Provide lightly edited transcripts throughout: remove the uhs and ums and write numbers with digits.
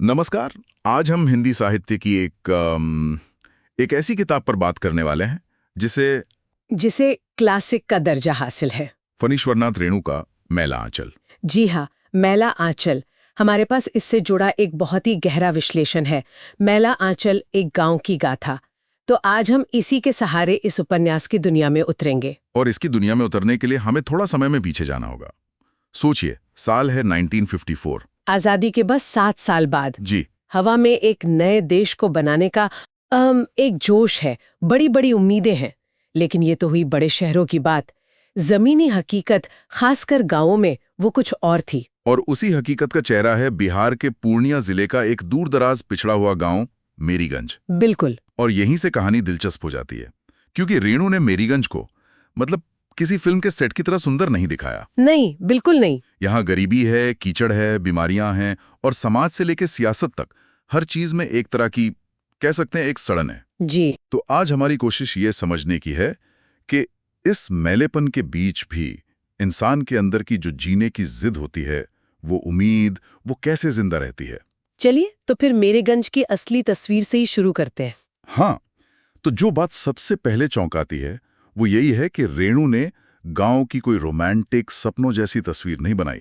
नमस्कार। आज हम हिंदी साहित्य की एक ऐसी किताब पर बात करने वाले हैं जिसे जिसे क्लासिक का दर्जा हासिल है। फणीश्वरनाथ रेणु का मैला आंचल। जी हाँ, मैला आंचल। हमारे पास इससे जुड़ा एक बहुत ही गहरा विश्लेषण है। मैला आंचल एक गांव की गाथा। तो आज हम इसी के सहारे इस उपन्यास की दुनिया में उतरेंगे। और इसकी दुनिया में उतरने के लिए हमें थोड़ा समय में पीछे जाना होगा। सोचिए, साल है 1954। आजादी के बस 7 साल बाद जी। हवा में एक नए देश को बनाने का एक जोश है, बड़ी बड़ी उम्मीदें हैं। लेकिन ये तो हुई बड़े शहरों की बात। जमीनी हकीकत, खासकर गांवों में, वो कुछ और थी। और उसी हकीकत का चेहरा है बिहार के पूर्णिया जिले का एक दूरदराज पिछड़ा हुआ गांव मेरीगंज। बिल्कुल। और यहीं से कहानी दिलचस्प हो जाती है, क्योंकि रेणु ने मेरीगंज को मतलब किसी फिल्म के सेट की तरह सुंदर नहीं दिखाया। नहीं, बिल्कुल नहीं। यहाँ गरीबी है, कीचड़ है, बीमारियां हैं और समाज से लेकर सियासत तक हर चीज में एक तरह की, कह सकते हैं, एक सड़न है। जी। तो आज हमारी कोशिश ये समझने की है कि इस मैलेपन के बीच भी इंसान के अंदर की जो जीने की जिद होती है, वो उम्मीद, वो कैसे जिंदा रहती है। चलिए तो फिर मेरेगंज की असली तस्वीर से ही शुरू करते हैं। हाँ, तो जो बात सबसे पहले चौंकाती है वो यही है कि रेणु ने गांव की कोई रोमांटिक सपनों जैसी तस्वीर नहीं बनाई।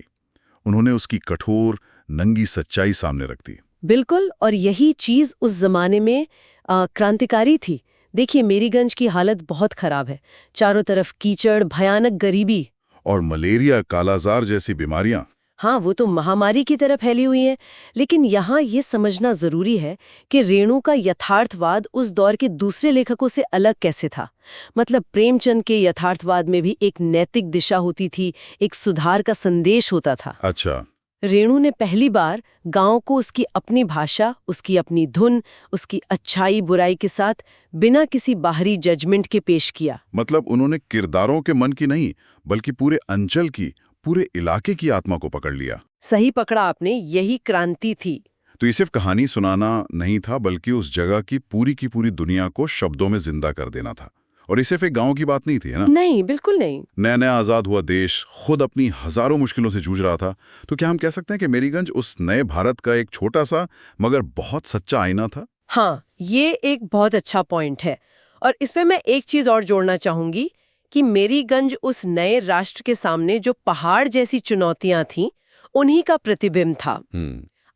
उन्होंने उसकी कठोर, नंगी सच्चाई सामने रख दी। बिल्कुल, और यही चीज उस जमाने में क्रांतिकारी थी। देखिए, मेरीगंज की हालत बहुत खराब है। चारों तरफ कीचड़, भयानक गरीबी। और मलेरिया, कालाजार जैसी बीमारियां। हाँ, वो तो महामारी की तरह फैली हुई है। लेकिन यहाँ ये समझना जरूरी है कि रेणु का यथार्थवाद उस दौर के दूसरे लेखकों से अलग कैसे था। मतलब प्रेमचंद के यथार्थवाद में भी एक नैतिक दिशा होती थी, एक सुधार का संदेश होता था। अच्छा। रेणु ने पहली बार गांव को उसकी अपनी भाषा, उसकी अपनी धुन, उसकी अच्छाई बुराई के साथ बिना किसी बाहरी जजमेंट के पेश किया। मतलब उन्होंने किरदारों के मन की नहीं, बल्कि पूरे अंचल की, पूरे इलाके की आत्मा को पकड़ लिया। सही पकड़ा आपने, यही क्रांति थी। तो ये सिर्फ कहानी सुनाना नहीं था, बल्कि उस जगह की पूरी दुनिया को शब्दों में जिंदा कर देना था। और ये सिर्फ एक गांव की बात नहीं थी, है ना? नहीं, बिल्कुल नहीं। नया नया आजाद हुआ देश खुद अपनी हजारों मुश्किलों से जूझ रहा था। तो क्या हम कह सकते हैं कि मेरीगंज उस नए भारत का एक छोटा सा मगर बहुत सच्चा आईना था? हाँ, ये एक बहुत अच्छा पॉइंट है। और इसमें मैं एक चीज और जोड़ना चाहूंगी कि मेरीगंज उस नए राष्ट्र के सामने जो पहाड़ जैसी चुनौतियां थीं, उन्हीं का प्रतिबिंब था।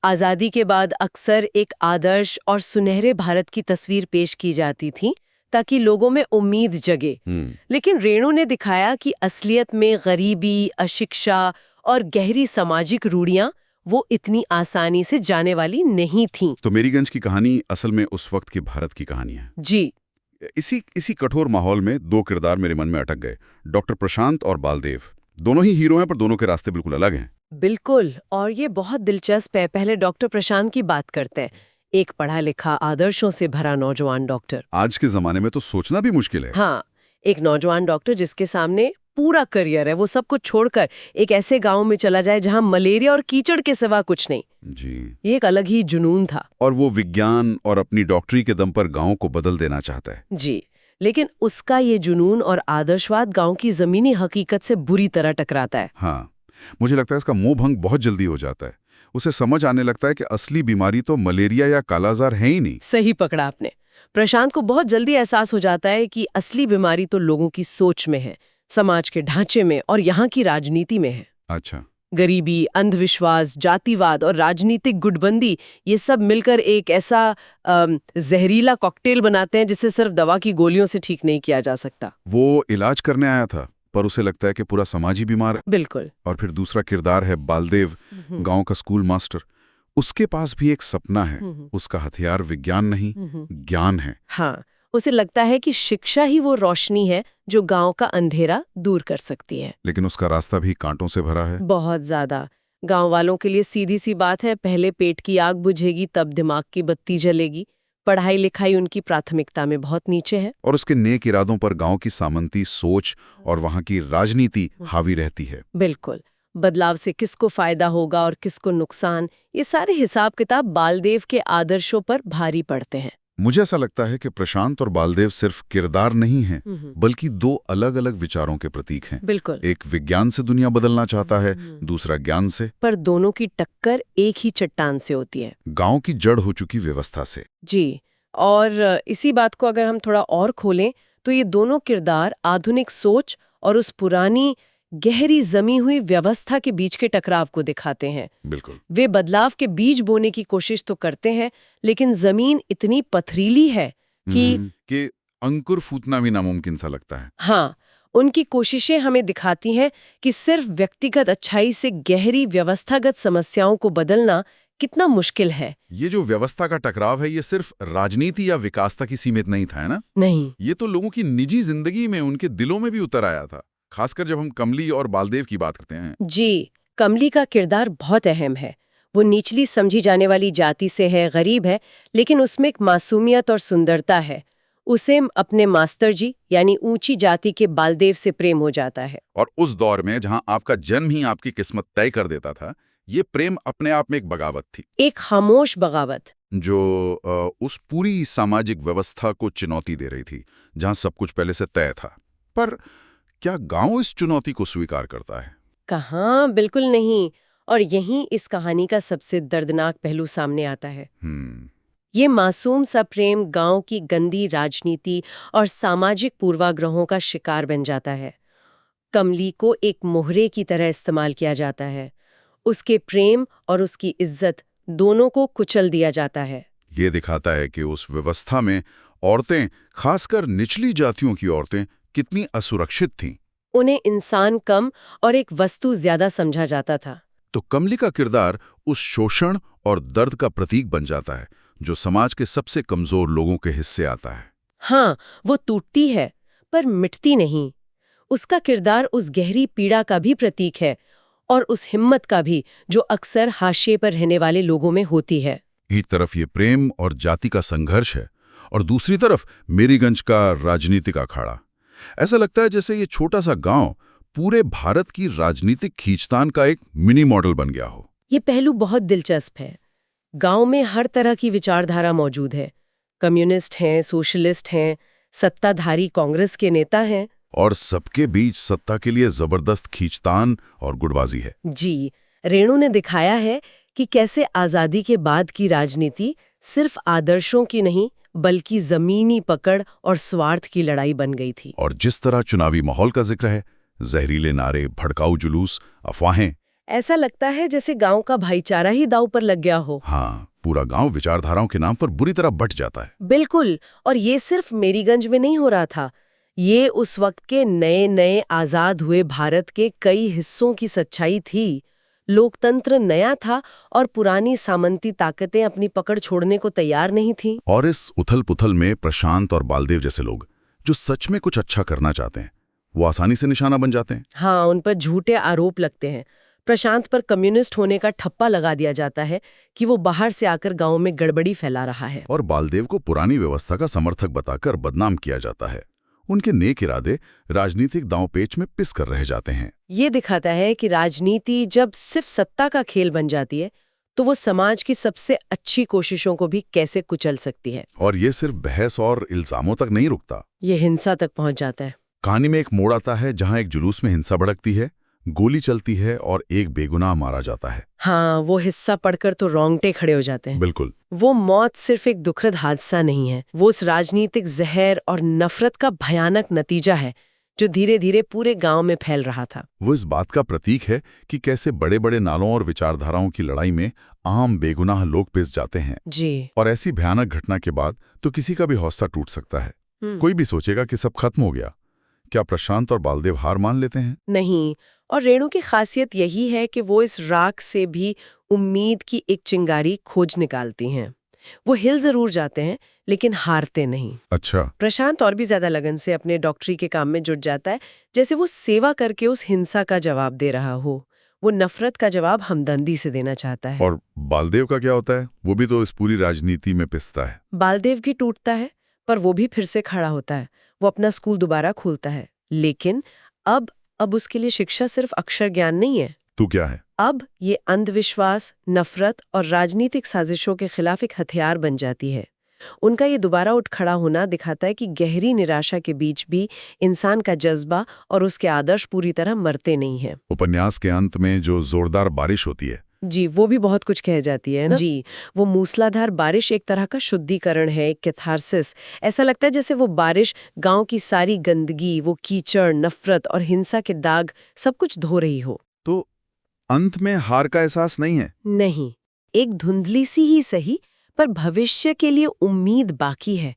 आजादी के बाद अक्सर एक आदर्श और सुनहरे भारत की तस्वीर पेश की जाती थी ताकि लोगों में उम्मीद जगे। लेकिन रेणु ने दिखाया कि असलियत में गरीबी, अशिक्षा और गहरी सामाजिक रूढ़ियां वो इतनी आसानी से जाने वाली नहीं थीं। तो मेरीगंज की कहानी असल में उस वक्त की भारत की कहानी है। जी। इसी कठोर माहौल में दो किरदार मेरे मन में अटक गए, डॉक्टर प्रशांत और बालदेव। दोनों ही हीरो हैं, पर दोनों के रास्ते बिल्कुल अलग हैं। बिल्कुल, और ये बहुत दिलचस्प है। पहले डॉक्टर प्रशांत की बात करते हैं। एक पढ़ा लिखा, आदर्शों से भरा नौजवान डॉक्टर। आज के जमाने में तो सोचना भी मुश्किल है। हाँ, एक नौजवान डॉक्टर जिसके सामने पूरा करियर है। वो सब कुछ छोड़कर एक ऐसे गांव में चला जाए जहां मलेरिया और कीचड़ के सिवा कुछ नहीं। जी। ये एक अलग ही जुनून था। और वो विज्ञान और अपनी डॉक्टरी के दम पर गांव को बदल देना चाहता है। जी, लेकिन उसका ये जुनून और आदर्शवाद गांव की जमीनी हकीकत से बुरी तरह टकराता है। हाँ, मुझे लगता है इसका मोह भंग बहुत जल्दी हो जाता है। उसे समझ आने लगता है कि असली बीमारी तो मलेरिया या कालाजार है ही नहीं। सही पकड़ा आपने। प्रशांत को बहुत जल्दी एहसास हो जाता है कि असली बीमारी तो लोगों की सोच में है, समाज के ढांचे में और यहाँ की राजनीति में है। अच्छा। गरीबी, अंधविश्वास, जातिवाद और राजनीतिक गुटबंदी, ये सब मिलकर एक ऐसा जहरीला कॉकटेल बनाते हैं जिसे सिर्फ दवा की गोलियों से ठीक नहीं किया जा सकता। वो इलाज करने आया था, पर उसे लगता है कि पूरा समाज ही बीमार है। बिल्कुल। और फिर दूसरा किरदार है बालदेव, गांव का स्कूल मास्टर। उसके पास भी एक सपना है। उसका हथियार विज्ञान नहीं, ज्ञान है। हाँ, उसे लगता है कि शिक्षा ही वो रोशनी है जो गांव का अंधेरा दूर कर सकती है। लेकिन उसका रास्ता भी कांटों से भरा है। बहुत ज्यादा। गांव वालों के लिए सीधी सी बात है, पहले पेट की आग बुझेगी तब दिमाग की बत्ती जलेगी। पढ़ाई लिखाई उनकी प्राथमिकता में बहुत नीचे है। और उसके नेक इरादों पर गांव की सामंती सोच और वहां की राजनीति हावी रहती है। बिल्कुल। बदलाव से किसको फायदा होगा और किसको नुकसान, ये सारे हिसाब किताब बालदेव के आदर्शों पर भारी पड़ते हैं। मुझे ऐसा लगता है कि प्रशांत और बालदेव सिर्फ किरदार नहीं हैं, बल्कि दो अलग-अलग विचारों के प्रतीक हैं। बिल्कुल। एक विज्ञान से दुनिया बदलना चाहता है, दूसरा ज्ञान से, पर दोनों की टक्कर एक ही चट्टान से होती है। गांव की जड़ हो चुकी व्यवस्था से। जी, और इसी बात को अगर हम थोड़ा और खोलें तो ये दोनों किरदार आधुनिक सोच और उस पुरानी गहरी जमी हुई व्यवस्था के बीच के टकराव को दिखाते हैं। बिल्कुल। वे बदलाव के बीज बोने की कोशिश तो करते हैं, लेकिन जमीन इतनी पथरीली है कि अंकुर फूटना भी नामुमकिन सा लगता है। हाँ, उनकी कोशिशें हमें दिखाती हैं कि सिर्फ व्यक्तिगत अच्छाई से गहरी व्यवस्थागत समस्याओं को बदलना कितना मुश्किल है। ये जो व्यवस्था का टकराव है, ये सिर्फ राजनीति या विकास तक ही सीमित नहीं था, है ना? नहीं। ये तो लोगों की निजी जिंदगी में, उनके दिलों में भी उतर आया था, खासकर जब हम कमली और बालदेव की बात करते हैं। जी, कमली का किरदार बहुत अहम है। वो निचली समझी जाने वाली जाति से है, गरीब है, लेकिन उसमें एक मासूमियत और सुंदरता है। उसे अपने मास्टर जी यानी ऊंची जाति के बालदेव से प्रेम हो जाता है। और उस दौर में जहां आपका जन्म ही आपकी किस्मत तय कर देता था, ये प्रेम अपने आप में एक बगावत थी। एक खामोश बगावत जो उस पूरी सामाजिक व्यवस्था को चुनौती दे रही थी, जहां सब कुछ पहले से तय था। पर क्या गांव इस चुनौती को स्वीकार करता है? कहाँ, बिल्कुल नहीं। और यहीं इस कहानी का सबसे दर्दनाक पहलू सामने आता है। ये मासूम सा प्रेम गांव की गंदी राजनीति और सामाजिक पूर्वाग्रहों का शिकार बन जाता है। कमली को एक मोहरे की तरह इस्तेमाल किया जाता है। उसके प्रेम और उसकी इज्जत दोनों को कुचल दिया जाता है। ये दिखाता है कि उस व्यवस्था में औरतें, खासकर निचली जातियों की औरतें, कितनी असुरक्षित थीं। उन्हें इंसान कम और एक वस्तु ज्यादा समझा जाता था। तो कमली का किरदार उस शोषण और दर्द का प्रतीक बन जाता है, जो समाज के सबसे कमजोर लोगों के हिस्से आता है। हाँ, वो टूटती है पर मिटती नहीं। उसका किरदार उस गहरी पीड़ा का भी प्रतीक है और उस हिम्मत का भी जो अक्सर हाशिए पर रहने वाले लोगों में होती है। एक तरफ ये प्रेम और जाति का संघर्ष है, और दूसरी तरफ मेरीगंज का राजनीतिक अखाड़ा। ऐसा लगता है जैसे ये छोटा सा गांव पूरे भारत की राजनीतिक खींचतान का एक मिनी मॉडल बन गया हो। ये पहलू बहुत दिलचस्प है। गांव में हर तरह की विचारधारा मौजूद है। कम्युनिस्ट हैं, सोशलिस्ट हैं, सत्ताधारी कांग्रेस के नेता हैं, और सबके बीच सत्ता के लिए जबरदस्त खींचतान और गुटबाजी है। जी, रेणु ने दिखाया है कि कैसे आजादी के बाद की राजनीति सिर्फ आदर्शों की नहीं, बल्कि जमीनी पकड़ और स्वार्थ की लड़ाई बन गई थी। और जिस तरह चुनावी माहौल का जिक्र है, जहरीले नारे, भड़काऊ जुलूस, अफवाहें, ऐसा लगता है जैसे गांव का भाईचारा ही दांव पर लग गया हो। हाँ, पूरा गांव विचारधाराओं के नाम पर बुरी तरह बंट जाता है। बिल्कुल, और ये सिर्फ मेरीगंज में नहीं हो रहा था। ये उस वक्त के नए नए आजाद हुए भारत के कई हिस्सों की सच्चाई थी। लोकतंत्र नया था और पुरानी सामंती ताकतें अपनी पकड़ छोड़ने को तैयार नहीं थीं। और इस उथल-पुथल में प्रशांत और बालदेव जैसे लोग, जो सच में कुछ अच्छा करना चाहते हैं, वो आसानी से निशाना बन जाते हैं। हाँ, उन पर झूठे आरोप लगते हैं। प्रशांत पर कम्युनिस्ट होने का ठप्पा लगा दिया जाता है कि वो बाहर से आकर गांव में गड़बड़ी फैला रहा है। और बालदेव को पुरानी व्यवस्था का समर्थक बताकर बदनाम किया जाता है। उनके नेक इरादे राजनीतिक दांवपेच में पिस कर रह जाते हैं। ये दिखाता है कि राजनीति जब सिर्फ सत्ता का खेल बन जाती है, तो वो समाज की सबसे अच्छी कोशिशों को भी कैसे कुचल सकती है। और ये सिर्फ बहस और इल्जामों तक नहीं रुकता, ये हिंसा तक पहुंच जाता है। कहानी में एक मोड़ आता है जहां एक जुलूस में हिंसा भड़कती है, गोली चलती है और एक बेगुनाह मारा जाता है। हाँ, वो हिस्सा पढ़कर तो रोंगटे खड़े हो जाते हैं। बिल्कुल। वो मौत सिर्फ एक दुखद हादसा नहीं है, वो उस राजनीतिक जहर और नफरत का भयानक नतीजा है जो धीरे धीरे पूरे गांव में फैल रहा था। वो इस बात का प्रतीक है कि कैसे बड़े बड़े नालों और विचारधाराओं की लड़ाई में आम बेगुनाह लोग पिस जाते हैं। जी। और ऐसी भयानक घटना के बाद तो किसी का भी हौसला टूट सकता है। कोई भी सोचेगा कि सब खत्म हो गया। क्या प्रशांत और बालदेव हार मान लेते हैं? नहीं, और रेणु की खासियत यही है कि वो इस राख से भी उम्मीद की एक चिंगारी खोज निकालती हैं। वो हिल जरूर जाते हैं, लेकिन हारते नहीं। अच्छा। प्रशांत और भी ज्यादा लगन से अपने डॉक्टरी के काम में जुट जाता है, जैसे वो सेवा करके उस हिंसा का जवाब दे रहा हो। वो नफरत का जवाब हमदर्दी से देना चाहता है। और बालदेव का क्या होता है? वो भी तो इस पूरी राजनीति में पिसता है। बालदेव भी टूटता है, पर वो भी फिर से खड़ा होता है। वो अपना स्कूल दोबारा खोलता है, लेकिन अब उसके लिए शिक्षा सिर्फ अक्षर ज्ञान नहीं है। तो क्या है? अब ये अंधविश्वास, नफरत और राजनीतिक साजिशों के खिलाफ एक हथियार बन जाती है। उनका ये दोबारा उठ खड़ा होना दिखाता है कि गहरी निराशा के बीच भी इंसान का जज्बा और उसके आदर्श पूरी तरह मरते नहीं हैं। उपन्यास के अंत में जो जोरदार बारिश होती है, जी, वो भी बहुत कुछ कह जाती है ना। जी, वो मूसलाधार बारिश एक तरह का शुद्धिकरण है, एक कैथारसिस। ऐसा लगता है जैसे वो बारिश गांव की सारी गंदगी, वो कीचड़, नफरत और हिंसा के दाग सब कुछ धो रही हो। तो अंत में हार का एहसास नहीं है? नहीं, एक धुंधली सी ही सही, पर भविष्य के लिए उम्मीद बाकी है।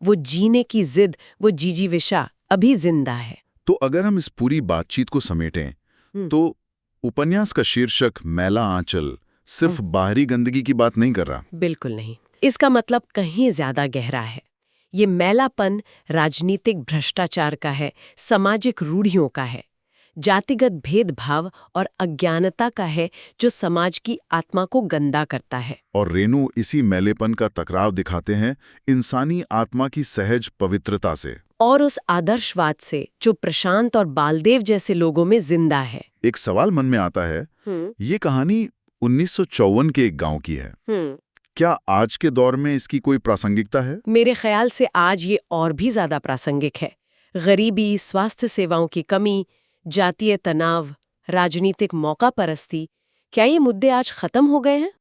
वो जीने की जिद, वो जीजीविषा अभी जिंदा है। तो अगर हम इस पूरी बातचीत को समेटें तो उपन्यास का शीर्षक मैला आंचल सिर्फ बाहरी गंदगी की बात नहीं कर रहा। बिल्कुल नहीं, इसका मतलब कहीं ज्यादा गहरा है। ये मैलापन राजनीतिक भ्रष्टाचार का है, सामाजिक रूढ़ियों का है, जातिगत भेदभाव और अज्ञानता का है जो समाज की आत्मा को गंदा करता है। और रेणु इसी मैलेपन का टकराव दिखाते हैं इंसानी आत्मा की सहज पवित्रता से और उस आदर्शवाद से जो प्रशांत और बालदेव जैसे लोगों में जिंदा है। एक सवाल मन में आता है, ये कहानी 1954 के एक गांव की है। क्या आज के दौर में इसकी कोई प्रासंगिकता है? मेरे ख्याल से आज ये और भी ज्यादा प्रासंगिक है। गरीबी, स्वास्थ्य सेवाओं की कमी, जातीय तनाव, राजनीतिक मौका परस्ती, क्या ये मुद्दे आज खत्म हो गए हैं?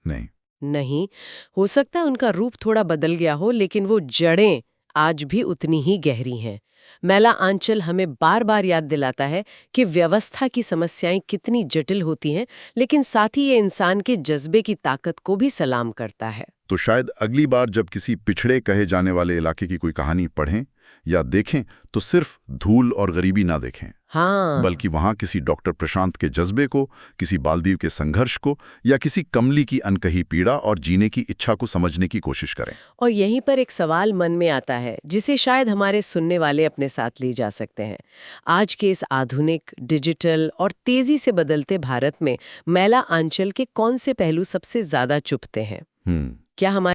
नहीं, हो सकता है उनका रूप थोड़ा बदल गया हो, लेकिन वो जड़ें आज भी उतनी ही गहरी हैं। मैला आंचल हमें बार बार याद दिलाता है कि व्यवस्था की समस्याएं कितनी जटिल होती हैं, लेकिन साथ ही ये इंसान के जज्बे की ताकत को भी सलाम करता है। तो शायद अगली बार जब किसी पिछड़े कहे जाने वाले इलाके की कोई कहानी पढ़ें या देखें तो सिर्फ धूल और गरीबी ना देखें, हाँ, बल्कि वहां किसी डॉक्टर प्रशांत के जज्बे को, किसी बालदीव के संघर्ष को या किसी कमली की अनकही पीड़ा और जीने की इच्छा को समझने की कोशिश करें। और यहीं पर एक सवाल मन में आता है जिसे शायद हमारे सुनने वाले अपने साथ ले जा सकते हैं। आज के इस आधुनिक, डिजिटल और तेजी से बदलते भारत में मैला आंचल के कौन से पहलू सबसे ज्यादा चुभते हैं? क्या हमारे